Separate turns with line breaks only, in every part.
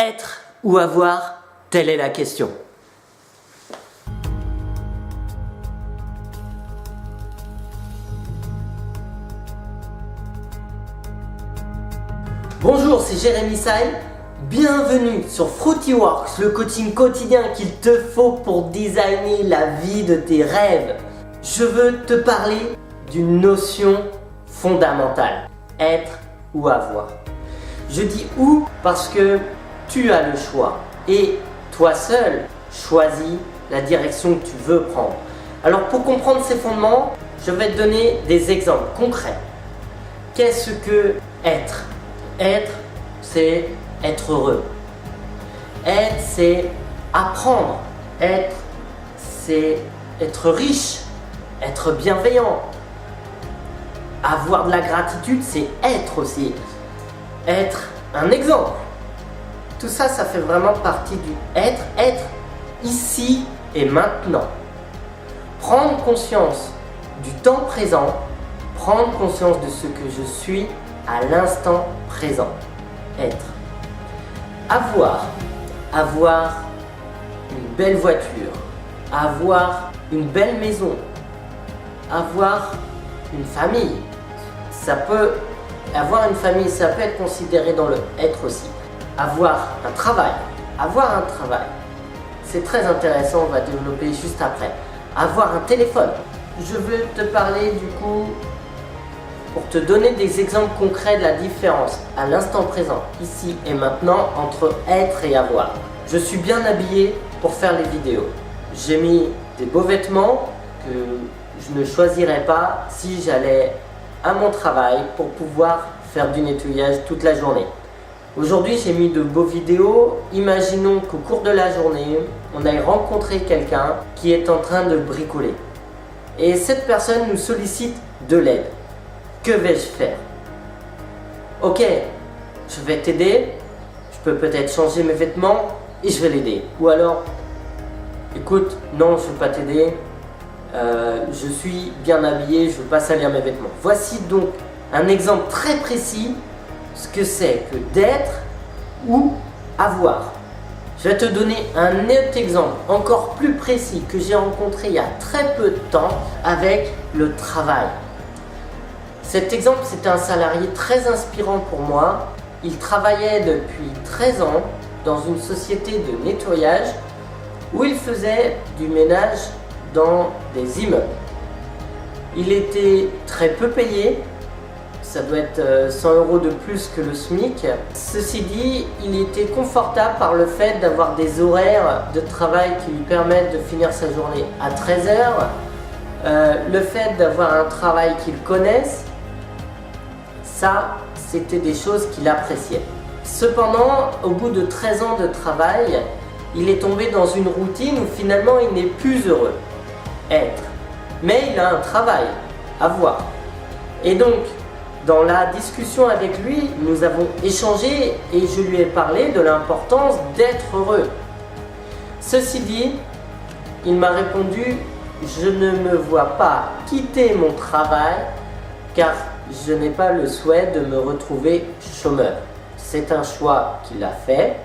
Être ou avoir, telle est la question. Bonjour, c'est Jérémy Saï. Bienvenue sur FruityWorks, le coaching quotidien qu'il te faut pour designer la vie de tes rêves. Je veux te parler d'une notion fondamentale, être ou avoir. Je dis ou parce que tu as le choix et toi seul choisis la direction que tu veux prendre. Alors pour comprendre ces fondements, je vais te donner des exemples concrets. Qu'est-ce que être ? Être, c'est être heureux. Être, c'est apprendre. Être, c'est être riche, être bienveillant. Avoir de la gratitude, c'est être aussi. Être un exemple. Tout ça, ça fait vraiment partie du être. Être ici et maintenant. Prendre conscience du temps présent. Prendre conscience de ce que je suis à l'instant présent. Être. Avoir une belle voiture, avoir une belle maison, avoir une famille. Avoir une famille, ça peut être considéré dans le être aussi. Avoir un travail, c'est très intéressant, on va développer juste après. Avoir un téléphone. Je veux te parler du coup pour te donner des exemples concrets de la différence à l'instant présent, ici et maintenant, entre être et avoir. Je suis bien habillé pour faire les vidéos. J'ai mis des beaux vêtements que je ne choisirais pas si j'allais à mon travail pour pouvoir faire du nettoyage toute la journée. Aujourd'hui, j'ai mis de beaux vidéos. Imaginons qu'au cours de la journée, on aille rencontrer quelqu'un qui est en train de bricoler. Et cette personne nous sollicite de l'aide. Que vais-je faire? Ok, je vais t'aider, je peux peut-être changer mes vêtements et je vais l'aider. Ou alors, écoute, non, je ne veux pas t'aider, je suis bien habillé, je ne veux pas salir mes vêtements. Voici donc un exemple très précis ce que c'est que d'être ou avoir. Je vais te donner un autre exemple encore plus précis que j'ai rencontré il y a très peu de temps avec le travail. Cet exemple, c'était un salarié très inspirant pour moi. Il travaillait depuis 13 ans dans une société de nettoyage où il faisait du ménage dans des immeubles. Il était très peu payé, ça doit être 100 € de plus que le SMIC. Ceci dit, il était confortable par le fait d'avoir des horaires de travail qui lui permettent de finir sa journée à 13 h. Le fait d'avoir un travail qu'il connaisse, ça, c'était des choses qu'il appréciait. Cependant, au bout de 13 ans de travail, il est tombé dans une routine où finalement il n'est plus heureux. Être. Mais il a un travail, avoir. Et donc, dans la discussion avec lui, nous avons échangé et je lui ai parlé de l'importance d'être heureux. Ceci dit, il m'a répondu « Je ne me vois pas quitter mon travail car je n'ai pas le souhait de me retrouver chômeur. » C'est un choix qu'il a fait.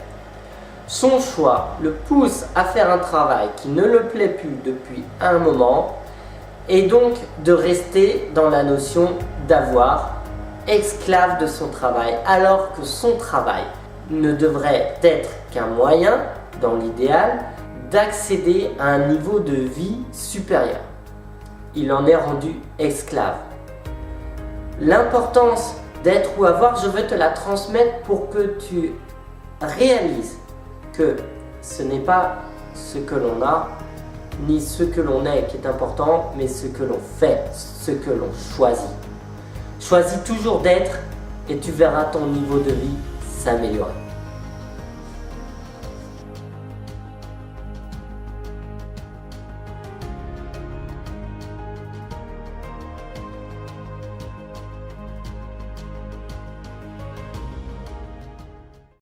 Son choix le pousse à faire un travail qui ne le plaît plus depuis un moment et donc de rester dans la notion d'avoir, esclave de son travail, alors que son travail ne devrait être qu'un moyen, dans l'idéal, d'accéder à un niveau de vie supérieur. Il en est rendu esclave. L'importance d'être ou avoir, je veux te la transmettre pour que tu réalises que ce n'est pas ce que l'on a, ni ce que l'on est qui est important, mais ce que l'on fait, ce que l'on choisit. Choisis toujours d'être et tu verras ton niveau de vie s'améliorer.